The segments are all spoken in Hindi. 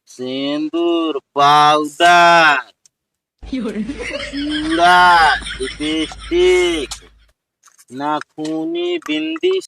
सिंदूर, पाउडर, चूड़ा, लिपस्टिक, नाखूनी, बिंदी।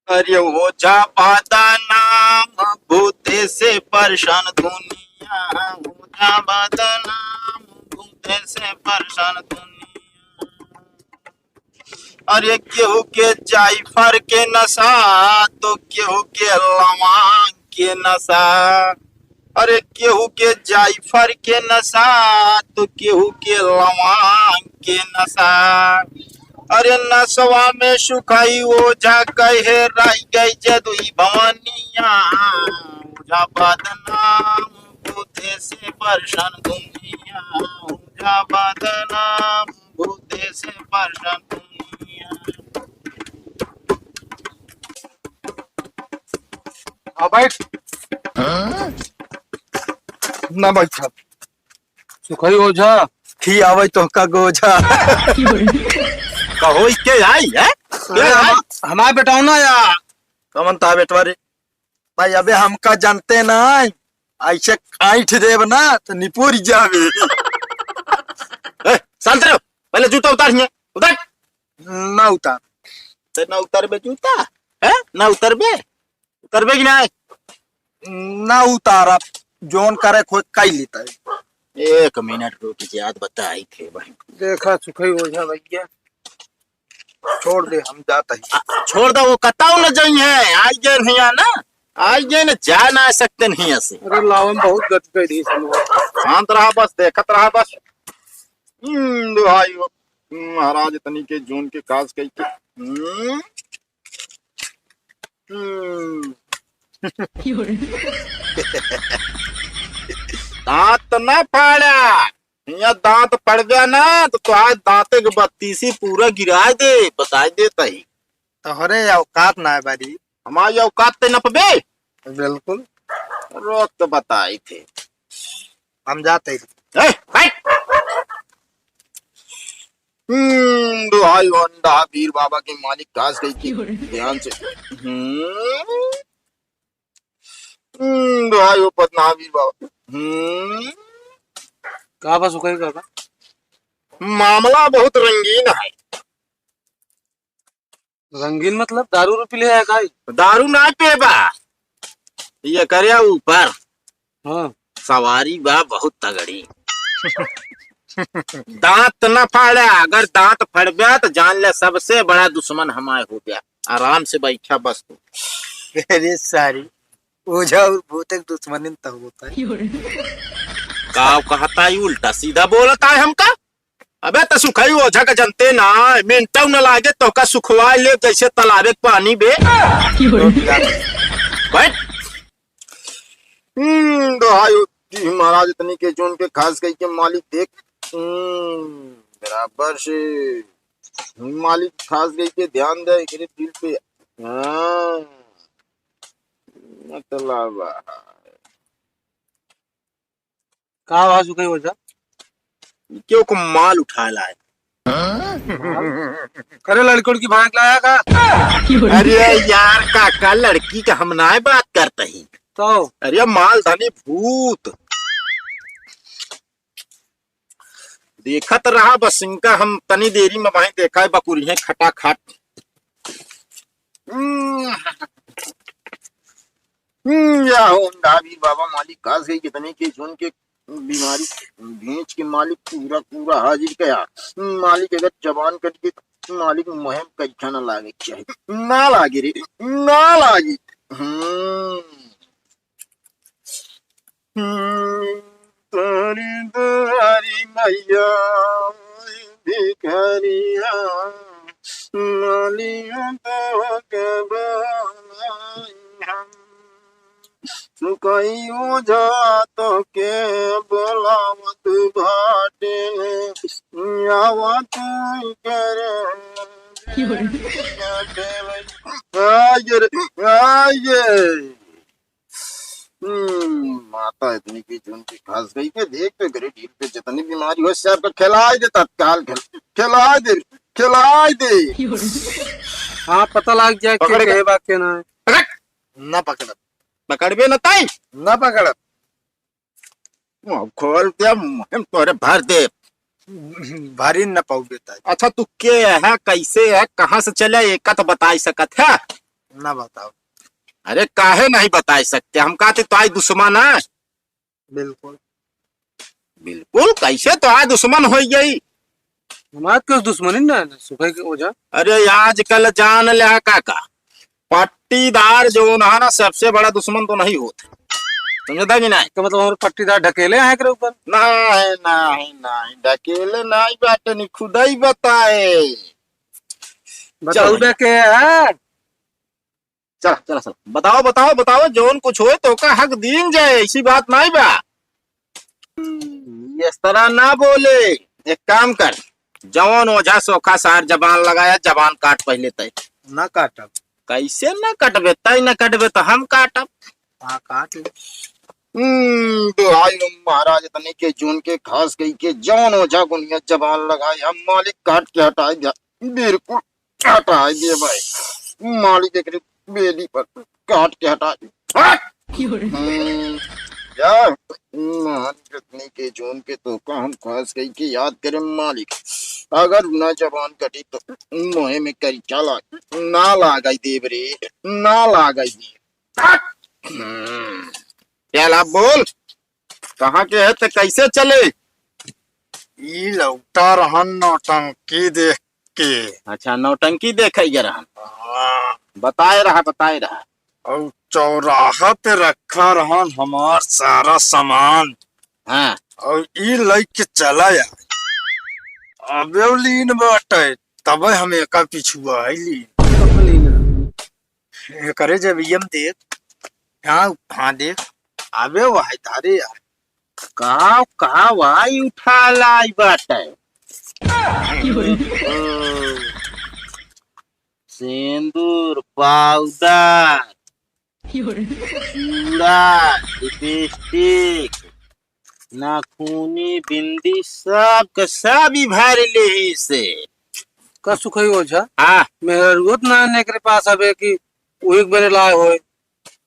अरे ओझा बादा नाम भूते से परेशान दुनिया, ओझा बादा नाम भूते से परेशान दुनिया। अरे केहू के जायफर के नशा तो केहू के लौंग के नशा। अरे केहू के जायफर के नशा तो केहू के लौंग के नशा। अरे नसवा में सुखाई ओझा कहे रह गई जदुई भवानिया, ओझा बदनाम भूते से परेशान दुनिया, ओझा बदनाम भूते से परेशान दुनिया। बैठ ना बैठ सुखई ओझा की आवे तो का गोझा कहो के आई है हमारे बेटाओ ना यार कमन ता बेटवा रे भाई अबे हमका जानते ना ऐसे ऐठ देव ना तो निपुर जावे। शांत रहो, पहले जूता उतार उतार। ना उतार ते ना उतार बे जूता है ना उतर बे कि नहीं ना उतारा जोन करे खोज काई लेता है। एक मिनट रुक याद बताई थे भाई। देखा सुखई ओझा भैया छोड़ दे हम जाता ही छोड़ दो वो कताऊ न जाई है आज जे नहीं ना आज जे न जा ना सकते नहीं ऐसे। अरे लावन बहुत गति कर दी शांत रहा बस देखत रहा बस। भाई महाराज तनी के जून के काज कई के दांत न फाड़ा, यहाँ दांत पड़ गया ना तो आज दांत के बत्तीसी पूरा गिरा दे बता देता ही। तोहरे औकात ना है बारी हमारी औकात ते नपबे बिल्कुल रोक तो बताई थे हम जाते ही। दुहाई होंडा वीर बाबा के मालिक काज गई की ध्यान से। दुहाई हो पतना वीर बाबा। कहा बस सुखई का मामला बहुत रंगीन है। रंगीन मतलब दारू रूपी ले आया काई दारू ना पेबा ये करे ऊपर हाँ सवारी बा बहुत तगड़ी। दांत न फाड़ा, अगर दांत फड़ गया तो जान ले सबसे बड़ा दुश्मन हमारे हो गया। आराम से बैठा बस तू। अरे सारी ओझा और भूत एक दुश्मनी तब होता है। का कहता है उल्टा सीधा बोलता है हमका। अबे तो सुखई ओझा का जनते ना मिनटों न लागे तो का सुखवा ले जैसे तालाबे पानी बे बैठ। महाराज इतनी के जोन के खास कही के मालिक देख बराबर से मालिक खास गई के ध्यान दे दिल पे। मतलब कहा आवाज सुखई ओझा क्यों को माल उठा लाए। करे लड़कों की भाग लाया का। अरे यार काका लड़की का हम ना बात करते ही तो अरे माल धनी भूत देखत रहा बस इनका हम तनी देरी में वहीं देखा है बकुरी है खटा खट। या होंडा वीर बाबा मालिक काज गई कितने के जोन के बीमारी भेंच के मालिक पूरा पूरा हाजिर गया। मालिक अगर जवान करके मालिक मुहिम कैसा न लागे चाहिए ना लागे रे ना लागे। तारी तारी मैया भिखारिया मालिया तो के बनाई सुखई ओझा तो के बोलावत भाटे आवा तू करे माता इतनी की चुन की खास गई के देख पे करे ढील पे जितनी बीमारी हो सर को खिला दे तत्काल खिला दे। खिलाई दे। हाँ पता लग जाए कि पकड़ के- कहे बात के ना है। पकड़, ना पकड़त पकड़बे न ताई। ना पकड़त मुंह खोल दे, हम तोरे भर दे। भारी न पाऊ बेटा अच्छा तू के है, कैसे है, कहाँ से चले, एक तो बता सकत है? ना बताओ। अरे काहे नहीं बता सकते, हम कहते तो आई दुश्मन है। बिल्कुल बिल्कुल, कैसे तो आज दुश्मन हो गई। हमारे कुछ दुश्मनी ना है, सुखे के वजह। अरे आजकल जान ले काका, पट्टीदार जो है ना सबसे बड़ा दुश्मन तो नहीं होता, समझता कि नहीं? तो मतलब हमारे पट्टीदार ढकेले हैं एकरे ऊपर। नहीं नहीं नहीं, ढकेले नहीं बाटे, नहीं खुदा ही बताए। बताऊ चल बे के है। चल चल चल, बताओ बताओ बताओ, जोन कुछ हो तो का हक दीन जाए, ऐसी बात नहीं बा। इस तरह ना बोले, एक काम कर, जवान ओझा सोखा सार जबान लगाया, जबान काट पहले तय। ना काटब। कैसे न कटबे, तय न कटबे तो हम काटब। हाँ काट ले। दुहाई महाराज तने के जून के खास कही के जवान ओझा गुनिया जबान लगाए, हम मालिक काट के हटाए दिया, बिल्कुल हटाए दिए भाई। मालिक देख रहे बेली पर काट के हटा दिया। यार मालिक तने के जून के तो का हम खास कही के याद करें मालिक, अगर ना जबान कटी तो मोहे में करी चला ना लगाई देव रे, ना लगाई दे। क्या लाभ बोल, कहाँ के है तो कैसे चले? ई लौटा रहन नौटंकी देख के। अच्छा नौटंकी देखे रहा, हाँ, बताए रहा। और चौराहा पे रखा रहन हमार सारा सामान, हाँ और ई लई के चला या अबे उ लीन बाटे, तब हम एका पिछुआ है लीन। करे जब यम देख, हाँ हाँ देख, अबे वही तारे यार। कहा वाई उठा लाई बाटे। सिंदूर, पाउडर, चूड़ा, लिपस्टिक, नाखूनी, बिंदी, सब के सब ही भर ले से। का सुखई ओझा हाँ मेरा रुत ना ने के पास अबे कि वही बने लाए होए।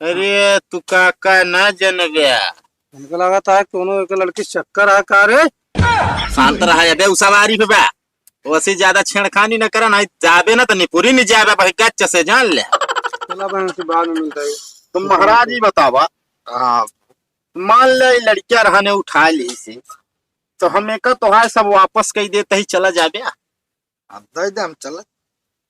अरे तू काका ना जन गया, हमको लगा था कोनो एक लड़की चक्कर है का रे। शांत रहा अबे, उ सवारी पे बा, वैसे ज्यादा छेड़खानी न करा, नहीं जाबे ना तो निपुरी नहीं जाबे भाई, गच्च से जान ले। चला बहन से बाद में मिलता है। तुम महाराज ही बतावा, हाँ मान ले लड़कियां रहने उठा ली से, तो हमें का तो है सब वापस कही देते ही चला जाबे। दे दे हम चल।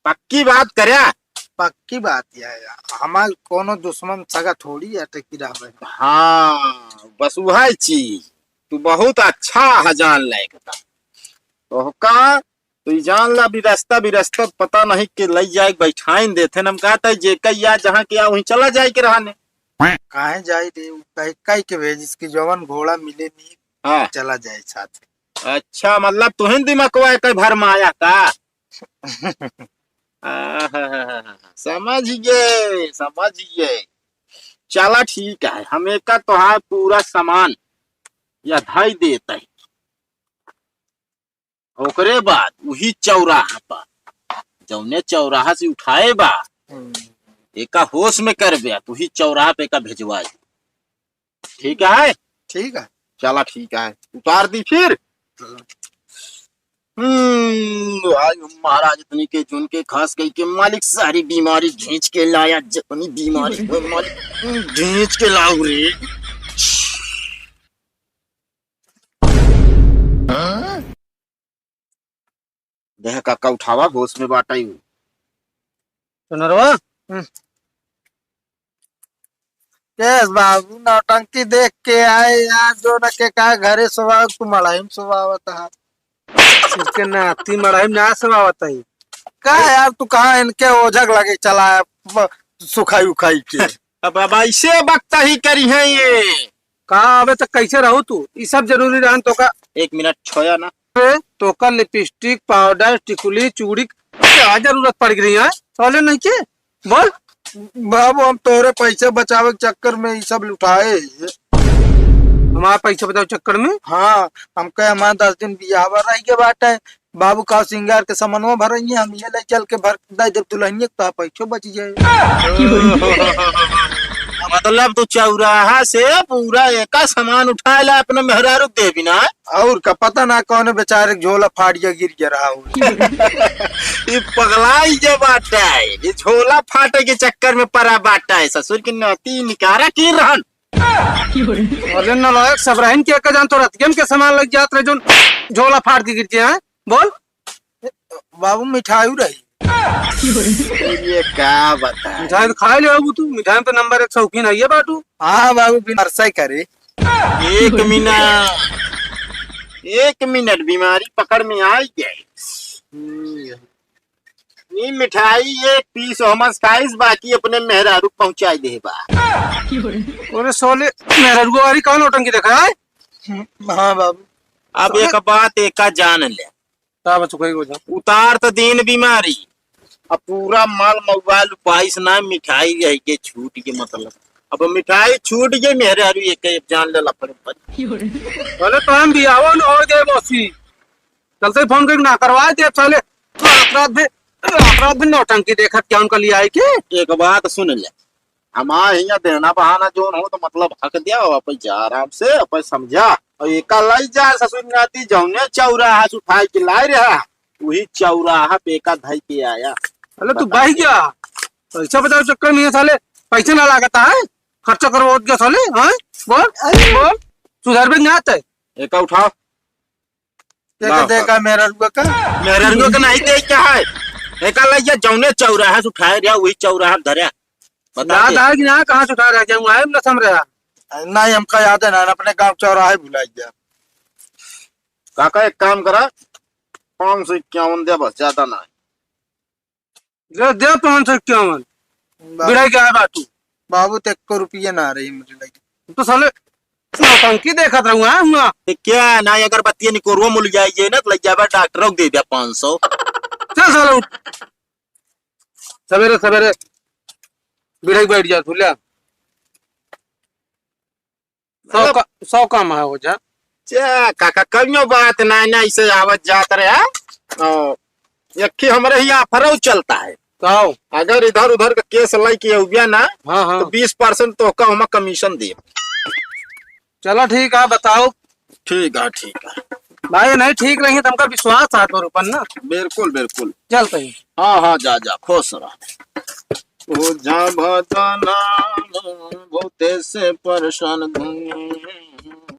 पक्की बात करे। पक्की बात यह है, हमार कोनो दुश्मन सगा थोड़ी है टेकी रहबे। हाँ बस वह चीज तू बहुत अच्छा है जान लायक था, तो का तू जान ला, बिरस्ता पता नहीं के लई जाए बैठाइन देथे, हम कहता है जे कई या जहाँ के या वहीं चला जाए के रहने। काहे जाई रे, कई कई के भेज इसकी जवान घोड़ा मिले नहीं, हाँ चला जाए साथ। अच्छा, मतलब तुहिन दिमाग कई भर में आया का? समझिए। चला ठीक है, हमें का तोहार पूरा सामान या धाई देते, ओकरे बाद वही चौराहा पर जौने चौराहा से उठाए बा, एका होश में कर बे, तू ही चौराहा पे का भेजवा। ठीक है ठीक है चला ठीक है, उतार दी फिर। भाई महाराज इतनी के जुन के खास कही के मालिक सारी बीमारी खींच के लाया, जितनी बीमारी हो मालिक खींच के लाऊ रे। देह काका उठावा, होश में बाटा ही। सुनरवा केस बाबू नौटंकी देख के आए यार, जो न के का घरे सुबह तू मड़ाई सुबह है सिरके नाती मड़ाई ना सुबह है का यार, तू कहा इनके ओझक लगे चला है सुखाई उखाई के। अब ऐसे वक्त ही करी है ये, कहा अबे तक कैसे रहो तू, ये सब जरूरी रहन तो का। 1 मिनट छोया ना, तो का लिपस्टिक, पाउडर, टिकुली, चूड़ी क्या जरूरत पड़ गई है, सोले नहीं के बोल। बाबू हम तोरे पैसे बचावे के चक्कर में ये सब लुटाए। हमारे पैसे बचावे चक्कर में? हाँ, हमके हमारे 10 दिन बियाह रह के बात है, बाबू का सिंगार के सामानवा भर रही हम ये ले चल के भर दे जब दुल्हनिया तो पैसो बच जाए। मतलब तू चौराहा से पूरा एका सामान उठा ला अपने मेहरारू दे बिना। और का पता ना कौन बेचारे झोला फाड़िया गिर जा रहा हो। ये पगलाई जो बाटा है, ये झोला फाटे के चक्कर में परा बाटा है। ससुर की नौती निकारा की रहन अरे नालायक सबराहिन के का जान तो रतियम के सामान लग जात रहे जो झोला फाड़ के गिरते हैं। बोल बाबू मिठाई रही ये क्या बता। मिठाई तो खा ले बाबू, तू मिठाई में तो नंबर 1 शौकीन है ये बाटू। हाँ बाबू बिना अरसा करे। 1 मिनट बीमारी पकड़ में आई गई। ये मिठाई एक पीस हमस खाइस, बाकी अपने मेहरारू पहुंचाई दे बा। अरे सोले मेहरारू वाली कौन नौटंकी देखा है। हाँ बाबू अब एक बात एका जान ले, उतार तो दीन बीमारी, अब पूरा माल मोबाइल पाइस ना मिठाई रह के छूट के मतलब। अब मिठाई छूट गई मेहरारू एक जान ले बोले तो हम भी आओ न और दे मौसी चलते फोन करके ना करवा दे चले। रात भी नौटंकी देखा क्या उनका लिया है के। एक बात सुन ले, हमारे यहाँ देना बहाना जो हो तो मतलब हक दिया अपन जा आराम से अपन समझा। और एक लाई जा ससुर नाती जौने चौराहा से उठाई के लाई रहा, वही चौराहा पे एका धाई के आया। अरे तू बाही क्या पैसा बचाओ चक्कर नहीं है साले, पैसे ना लागता है खर्चा करो क्या साले। हाँ बोल बोल सुधर भी नहीं आता है। एक उठाओ देखा मेरा रुआ का नहीं दे क्या है। एक लाई जौने चौराहा से उठाए रहा, वही चौराहा धरा। याद है कि ना कहाँ से उठा रहा क्या है न सम रहा नहीं हमका याद है ना अपने गांव चौराहे भुलाई गया। काका एक काम करा 551 दे, बस ज्यादा ना दे 551 बिड़ाई क्या है बातू। बाबू तक को रुपये ना रही मुझे लगी तो साले नौटंकी देखा रहूंगा क्या ना। अगर बत्तियां निकोरवा मिल जाइए ना तो लग जाए डॉक्टर दे दिया 500। चल साले उठ सवेरे सवेरे बिड़ाई बैठ जा तू ले 100 काम है हो जा। काका कभियो बात ना ना ऐसे आवत जात रहे। यक्की हमारे यहाँ ऑफर चलता है, अगर इधर उधर का केस लाई के उबिया ना तो 20% तो का हम कमीशन दे। चलो ठीक है बताओ। ठीक है भाई नहीं ठीक नहीं तो हमका विश्वास है तोर ऊपर ना। बिल्कुल बिल्कुल चलते ही। हाँ जा खुश रह। बहुते से परेशान